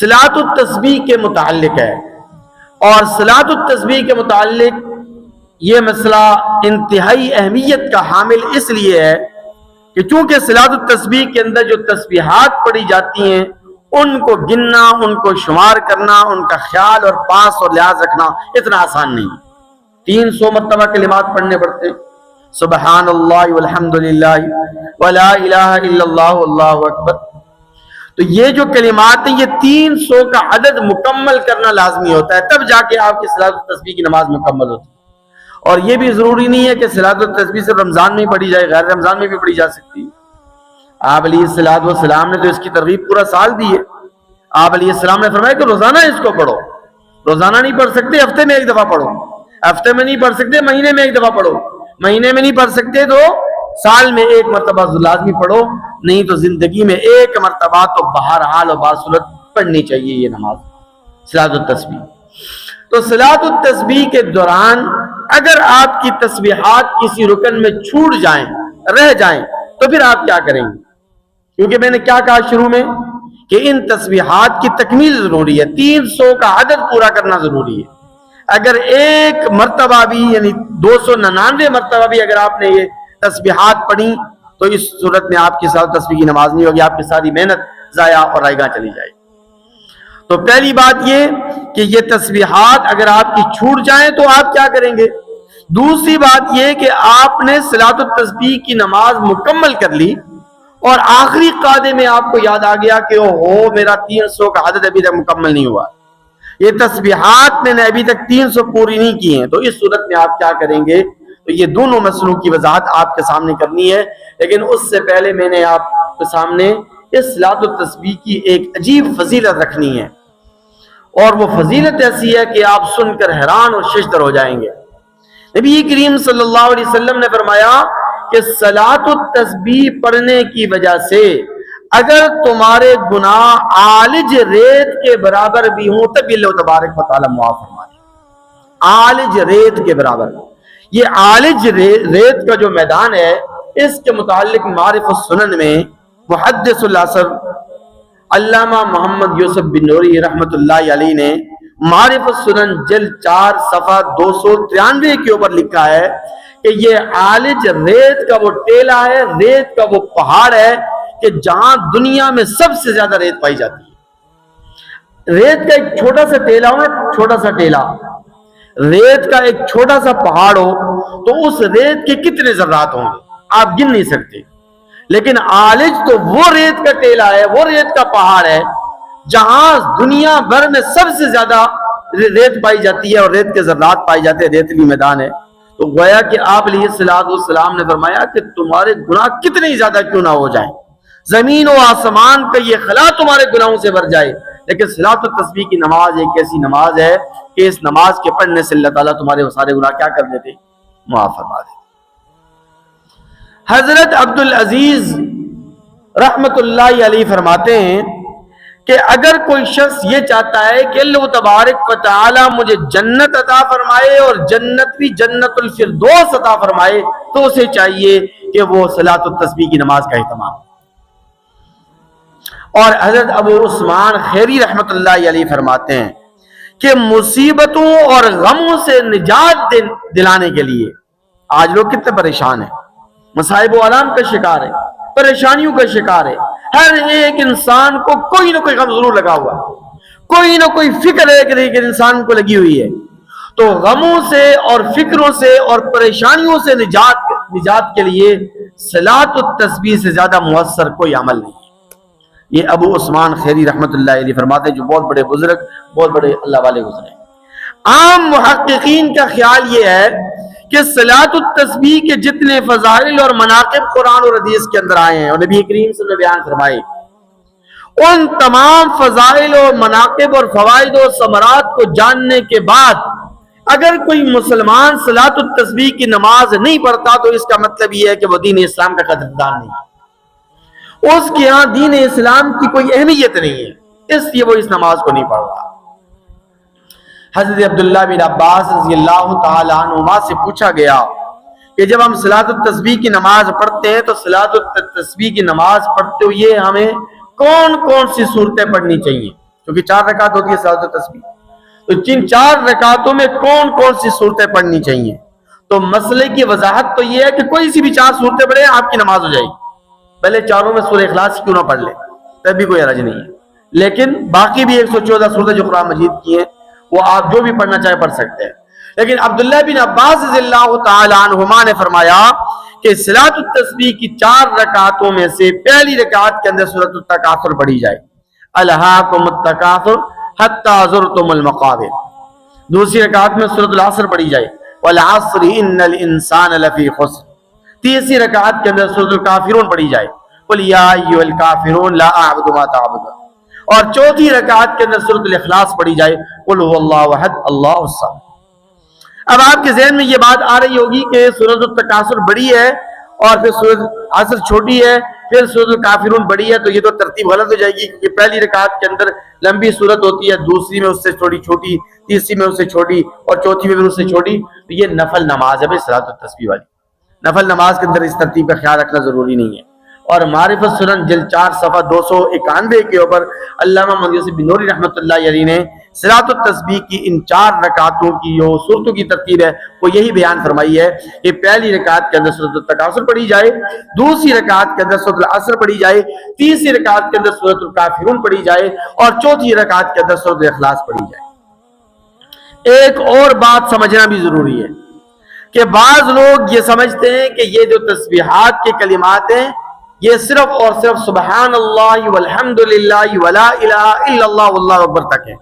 صلاۃ التسبیح کے متعلق ہے، اور صلاۃ التسبیح کے متعلق یہ مسئلہ انتہائی اہمیت کا حامل اس لیے ہے کہ چونکہ صلاۃ التسبیح کے اندر جو تسبیحات پڑھی جاتی ہیں ان کو گننا، ان کو شمار کرنا، ان کا خیال اور پاس اور لحاظ رکھنا اتنا آسان نہیں۔ 300 مرتبہ کلمات پڑھنے پڑتے ہیں، سبحان اللہ والحمد للہ ولا الہ الا اللہ واللہ اکبر۔ تو یہ جو کلمات ہیں یہ 300 کا عدد مکمل کرنا لازمی ہوتا ہے، تب جا کے آپ کی صلاۃ التسبیح کی نماز مکمل ہوتی ہے۔ اور یہ بھی ضروری نہیں ہے کہ صلاۃ التسبیح صرف رمضان میں پڑھی جائے، غیر رمضان میں بھی پڑھی جا سکتی ہے۔ آپ علیہ السلام نے تو اس کی ترغیب پورا سال دی ہے۔ آپ علیہ السلام نے فرمایا کہ روزانہ اس کو پڑھو، روزانہ نہیں پڑھ سکتے ہفتے میں ایک دفعہ پڑھو، ہفتے میں نہیں پڑھ سکتے مہینے میں ایک دفعہ پڑھو، مہینے میں نہیں پڑھ سکتے تو سال میں ایک مرتبہ لازمی پڑھو، نہیں تو زندگی میں ایک مرتبہ تو بہرحال و باصورت پڑھنی چاہیے یہ نماز صلاۃ التسبیح۔ تو صلاۃ التسبیح کے دوران اگر آپ کی تسبیحات کسی رکن میں چھوٹ جائیں، رہ جائیں، تو پھر آپ کیا کریں گے؟ کیونکہ میں نے کیا کہا شروع میں کہ ان تسبیحات کی تکمیل ضروری ہے، 300 کا عدد پورا کرنا ضروری ہے۔ اگر ایک مرتبہ بھی یعنی 299 مرتبہ بھی اگر آپ نے یہ تسبیحات پڑھی تو اس صورت میں آپ کی صلاۃ تسبیح کی نماز نہیں ہوگی، آپ کی ساری محنت ضائع اور رائے گاہ چلی جائے گی۔ تو پہلی بات یہ کہ یہ تسبیحات اگر آپ کی چھوٹ جائیں تو آپ کیا کریں گے؟ دوسری بات یہ کہ آپ نے صلاۃ التسبیح کی نماز مکمل کر لی اور آخری قاعدے میں آپ کو یاد آ گیا کہ میرا 300 کا عدد ابھی تک مکمل نہیں ہوا، یہ تسبیحات میں نے ابھی تک 300 پوری نہیں کی ہیں، تو اس صورت میں آپ کیا کریں گے؟ تو یہ دونوں مسئلوں کی وضاحت آپ کے سامنے کرنی ہے، لیکن اس سے پہلے میں نے آپ کے سامنے اس صلاۃ التسبیح کی ایک عجیب فضیلت رکھنی ہے، اور وہ فضیلت ایسی ہے کہ آپ سن کر حیران اور ششدر ہو جائیں گے۔ نبی کریم صلی اللہ علیہ وسلم نے فرمایا کہ صلاۃ التسبیح پڑھنے کی وجہ سے اگر تمہارے گناہ عالج ریت کے برابر بھی ہوں تب اللہ تبارک و تعالی معاف فرمائے۔ عالج ریت کے برابر، یہ عالج ریت کا جو میدان ہے اس کے متعلق معارف السنن میں محدث العصر علامہ محمد یوسف بن نوری رحمۃ اللہ علیہ نے معارف السنن جلد 4 صفحہ 293 کے اوپر لکھا ہے کہ یہ عالج ریت کا وہ ٹیلا ہے، ریت کا وہ پہاڑ ہے کہ جہاں دنیا میں سب سے زیادہ ریت پائی جاتی ہے۔ ریت کا ایک چھوٹا سا ٹیلا ہو نا، چھوٹا سا ٹیلا، ریت کا ایک چھوٹا سا پہاڑ ہو تو اس ریت کے کتنے ذرات ہوں گے آپ گن نہیں سکتے، لیکن عالج تو وہ ریت کا ٹیلا ہے، وہ ریت کا پہاڑ ہے جہاں دنیا بھر میں سب سے زیادہ ریت پائی جاتی ہے اور ریت کے ذرات پائے جاتے ہیں، ریتلی میدان ہے۔ تو گویا کہ آپ علیہ السلام نے فرمایا کہ تمہارے گناہ کتنے ہی زیادہ کیوں نہ ہو جائیں، زمین و آسمان کا یہ خلا تمہارے گناہوں سے بھر جائے، لیکن صلاۃ التسبیح کی نماز ایک ایسی نماز ہے کہ اس نماز کے پڑھنے سے اللہ تعالیٰ تمہارے وہ سارے گناہ کیا کر دیتے؟ معاف فرما دیتے۔ حضرت عبدالعزیز رحمت اللہ علیہ فرماتے ہیں کہ اگر کوئی شخص یہ چاہتا ہے کہ اللہ تبارک و تعالی مجھے جنت عطا فرمائے اور جنت بھی جنت الفردوس عطا فرمائے تو اسے چاہیے کہ وہ صلاۃ التسبیح کی نماز کا اہتمام۔ اور حضرت ابو عثمان خیری رحمت اللہ علیہ فرماتے ہیں کہ مصیبتوں اور غموں سے نجات دلانے کے لیے آج لوگ کتنے پریشان ہیں، مصائب و آلام کا شکار ہے، پریشانیوں کا شکار ہے، ہر ایک انسان کو کوئی نہ کوئی غم ضرور لگا ہوا ہے، کوئی نہ کوئی فکر ایک انسان کو لگی ہوئی ہے۔ تو غموں سے اور فکروں سے اور پریشانیوں سے نجات کے لیے صلاۃ التسبیح سے زیادہ مؤثر کوئی عمل نہیں ہے۔ یہ ابو عثمان خیری رحمت اللہ علیہ فرماتے ہیں، جو بہت بڑے بزرگ، بہت بڑے اللہ والے گزرے ہیں۔ عام محققین کا خیال یہ ہے کہ صلاۃ التسبیح کے جتنے فضائل اور مناقب قرآن اور حدیث کے اندر آئے ہیں اور نبی کریم صلی اللہ علیہ وسلم نے بیان فرمائے، ان تمام فضائل اور مناقب اور فوائد اور ثمرات کو جاننے کے بعد اگر کوئی مسلمان صلاۃ التسبیح کی نماز نہیں پڑھتا تو اس کا مطلب یہ ہے کہ وہ دین اسلام کا قدردان نہیں ہے، اس کے ہاں دین اسلام کی کوئی اہمیت نہیں ہے، اس لیے وہ اس نماز کو نہیں پڑھ رہا۔ حضرت عبداللہ بن عباس رضی اللہ تعالیٰ عنہما سے پوچھا گیا کہ جب ہم صلاۃ التسبیح کی نماز پڑھتے ہیں تو صلاۃ التسبیح کی نماز پڑھتے ہوئے ہمیں کون کون سی صورتیں پڑھنی چاہیے؟ کیونکہ 4 رکعت ہوتی ہے صلاۃ التسبیح. تو جن 4 رکعتوں میں کون کون سی صورتیں پڑھنی چاہیے؟ تو مسئلے کی وضاحت تو یہ ہے کہ کوئی سی بھی 4 صورتیں پڑھیں آپ کی نماز ہو جائے گی. پہلے چاروں میں سورہ اخلاص کیوں نہ پڑھ لیں، تب بھی کوئی حرج نہیں ہے. لیکن باقی بھی 114 صورتیں جو قرآن مجید کی ہیں وہ آپ جو بھی پڑھنا چاہے پڑھ سکتے ہیں. لیکن عبداللہ بن عباس رضی اللہ تعالی عنہما نے فرمایا کہ صلاۃ التسبیح کی 4 رکعتوں میں سے پہلی رکعت کے اندر سورۃ التکاثر پڑھی جائے، الہاکم التکاثر حتی زرتم المقابر. دوسری رکعت میں سورۃ العصر پڑھی جائے، والعصر ان الانسان لفی خسر. تیسری رکعت کے اندر سورۃ الکافرون پڑھی جائے، قل یا ایھا الکافرون لا اعبد ما تعبدون. اور چوتھی رکعت کے اندر سورۃ الاخلاص پڑھی جائے، قل هو اللہ احد اللہ الصمد. اب آپ کے ذہن میں یہ بات آ رہی ہوگی کہ سورۃ التکاثر بڑی ہے اور پھر سورۃ العصر چھوٹی ہے، پھر سورۃ الکافرون بڑی ہے، تو یہ تو ترتیب غلط ہو جائے گی، کیونکہ پہلی رکعت کے اندر لمبی سورت ہوتی ہے، دوسری میں اس سے تھوڑی چھوٹی، تیسری میں اس سے چھوٹی اور چوتھی میں بھی اس سے چھوٹی. تو یہ نفل نماز ہے بھائی صلاۃ التسبیح والی. نفل نماز کے اندر اس ترتیب کا خیال رکھنا ضروری نہیں ہے. اور معرفت سنن جلد 4 صفحہ 291 کے اوپر علامہ محمد یوسف بن نوری رحمۃ اللہ علیہ نے صلاۃ التسبیح کی ان 4 رکعتوں کی جو صورتوں کی ترتیب ہے وہ یہی بیان فرمائی ہے کہ پہلی رکعت کے اندر سورۃ التکاثر پڑھی جائے، دوسری رکعت کے اندر سورۃ العصر پڑھی جائے، تیسری رکعت کے اندر سورۃ الکافرون پڑھی جائے اور چوتھی رکعت کے اندر سورۃ الاخلاص پڑھی جائے. ایک اور بات سمجھنا بھی ضروری ہے کہ بعض لوگ یہ سمجھتے ہیں کہ یہ جو تسبیحات کے کلمات ہیں یہ صرف اور صرف سبحان اللہ والحمد للہ ولا الہ الا اللہ واللہ اکبر تک ہے،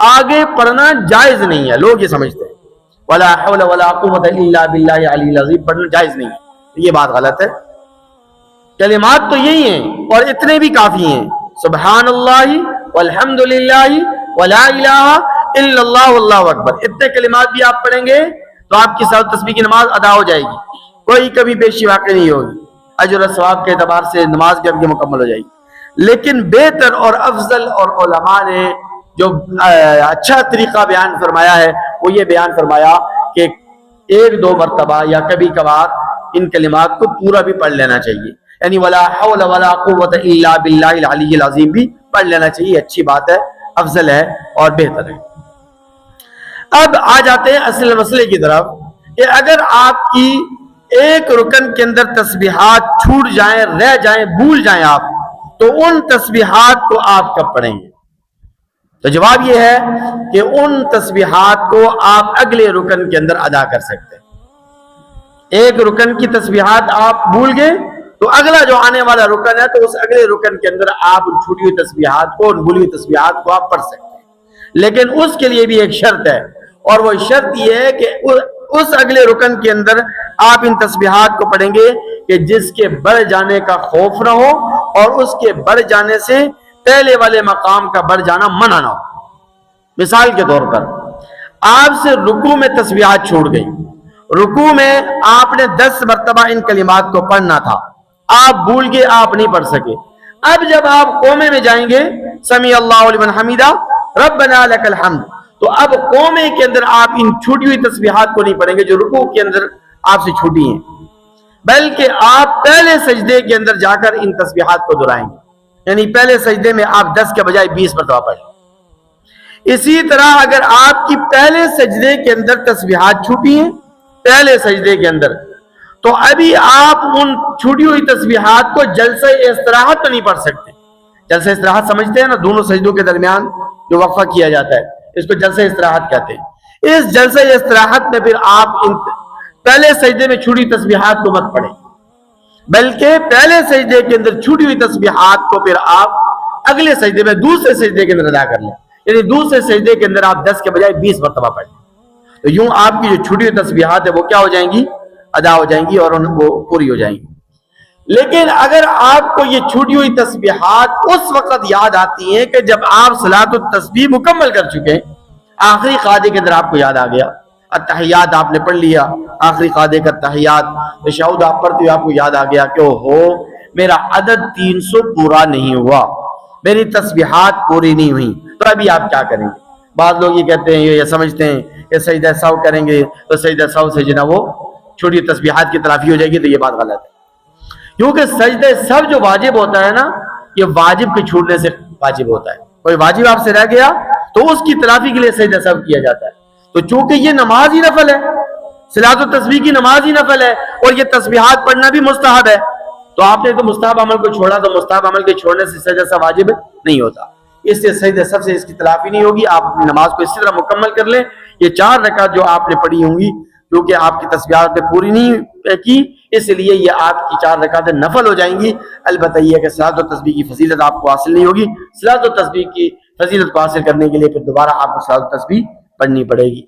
آگے پڑھنا جائز نہیں ہے. لوگ یہ سمجھتے ہیں ولا حول ولا قوت الا باللہ العلی العظیم پڑھنا جائز نہیں ہے. یہ بات غلط ہے. کلمات تو یہی ہیں اور اتنے بھی کافی ہیں، سبحان اللہ والحمد للہ ولا الہ الا اللہ واللہ اکبر. اتنے کلمات بھی آپ پڑھیں گے تو آپ کی صلاۃ التسبیح کی نماز ادا ہو جائے گی، کوئی کبھی پیشی واقع نہیں ہوگی. اجر و ثواب کے اعتبار سے نماز بھی اب کی مکمل ہو جائے گی. لیکن بہتر اور افضل اور علماء نے جو اچھا طریقہ بیان فرمایا ہے وہ یہ بیان فرمایا کہ 1-2 مرتبہ یا کبھی کبھار ان کلمات کو پورا بھی پڑھ لینا چاہیے، یعنی ولا حول ولا قوت الا باللہ العلی العظیم بھی پڑھ لینا چاہیے. اچھی بات ہے، افضل ہے اور بہتر ہے. اب آ جاتے ہیں اصل مسئلے کی طرف کہ اگر آپ کی ایک رکن کے اندر تسبیحات چھوٹ جائیں، رہ جائیں، بھول جائیں آپ، تو ان تسبیحات کو آپ کب پڑھیں گے؟ تو جواب یہ ہے کہ ان تسبیحات کو آپ اگلے رکن کے اندر ادا کر سکتے ہیں. ایک رکن کی تسبیحات آپ بھول گئے تو اگلا جو آنے والا رکن ہے تو اس اگلے رکن کے اندر آپ ان چھوٹی ہوئی تسبیحات کو، ان بھولی ہوئی تسبیحات کو آپ پڑھ سکتے ہیں. لیکن اس کے لیے بھی ایک شرط ہے، اور وہ شرط یہ ہے کہ اس اگلے رکن کے اندر آپ ان تسبیحات کو پڑھیں گے کہ جس کے بڑھ جانے کا خوف نہ ہو اور اس کے بڑھ جانے سے پہلے والے مقام کا بڑھ جانا منع نہ ہو. مثال کے طور پر آپ سے رکوع میں تسبیحات چھوٹ گئی، رکوع میں آپ نے 10 مرتبہ ان کلمات کو پڑھنا تھا، آپ بھول گئے، آپ نہیں پڑھ سکے. اب جب آپ قومے میں جائیں گے سمیع اللہ لمن حمیدہ ربنا لک الحمد، تو اب قومے کے اندر آپ ان چھوٹی ہوئی تسبیحات کو نہیں پڑھیں گے جو رکوع کے اندر آپ سے چھوٹی ہیں، بلکہ آپ پہلے سجدے کے اندر جا کر ان تسبیحات کو دہرائیں گے. یعنی پہلے سجدے میں آپ 10 کے بجائے 20 مرتبہ پڑھیں. اسی طرح اگر آپ کی پہلے سجدے کے اندر تسبیحات چھوٹی ہیں، پہلے سجدے کے اندر، تو ابھی آپ ان چھوٹی ہوئی تسبیحات کو جلسہ استراحت تو نہیں پڑھ سکتے. جلسہ استراحت سمجھتے ہیں نا، دونوں سجدوں کے درمیان جو وقفہ کیا جاتا ہے اس کو جلسہ استراحت کہتے ہیں. اس جلسہ استراحت میں پھر آپ ان پہلے سجدے میں چھوٹی تسبیحات کو مت پڑھیں، بلکہ پہلے سجدے کے اندر چھوٹی ہوئی تسبیحات کو پھر آپ اگلے سجدے میں دوسرے سجدے کے اندر ادا کر لیں. یعنی دوسرے سجدے کے اندر آپ 10 کے بجائے 20 مرتبہ پڑھیں. تو یوں آپ کی جو چھوٹی ہوئی تسبیحات ہے وہ کیا ہو جائیں گی؟ ادا ہو جائیں گی اور وہ پوری ہو جائیں گی. لیکن اگر آپ کو یہ چھوٹی ہوئی تسبیحات اس وقت یاد آتی ہیں کہ جب آپ صلاۃ التسبیح مکمل کر چکے ہیں، آخری قاعدے کے اندر آپ کو یاد آ گیا، التحیات آپ نے پڑھ لیا، آخری قاعدے کا تحیات تشہد آپ پڑھتے ہوئے آپ کو یاد آ گیا کہ اوہو میرا عدد 300 پورا نہیں ہوا، میری تسبیحات پوری نہیں ہوئی. تو ابھی آپ کیا کریں گے؟ بعض لوگ یہ کہتے ہیں، یہ سمجھتے ہیں کہ سجدہ سہو کریں گے تو سجدہ سہو سے جو نا وہ چھوٹی تسبیحات کی تلافی ہو جائے گی. تو یہ بات غلط ہے، کیونکہ سجدہ سہو جو واجب ہوتا ہے نا، یہ واجب کے چھوٹنے سے واجب ہوتا ہے. کوئی واجب آپ سے رہ گیا تو اس کی تلافی کے لیے سجدہ سہو کیا جاتا ہے. تو چونکہ یہ نماز ہی نفل ہے، صلاۃ التسبیح کی نماز ہی نفل ہے، اور یہ تسبیحات پڑھنا بھی مستحب ہے، تو آپ نے تو مستحب عمل کو چھوڑا، تو مستحب عمل کے چھوڑنے سے سجدہ سہو واجب نہیں ہوتا. اس سے سجدہ سہو سے اس کی تلافی نہیں ہوگی. آپ اپنی نماز کو اسی طرح مکمل کر لیں. یہ 4 رکعت جو آپ نے پڑھی ہوں گی، کیونکہ آپ کی تسبیحات نے پوری نہیں کی، اس لیے یہ آپ کی 4 رکعتیں نفل ہو جائیں گی. البتہ یہ کہ صلاۃ التسبیح کی فضیلت آپ کو حاصل نہیں ہوگی. صلاۃ التسبیح کی فضیلت کو حاصل کرنے کے لیے پھر دوبارہ آپ کو صلاۃ التسبیح پڑھنی پڑے گی.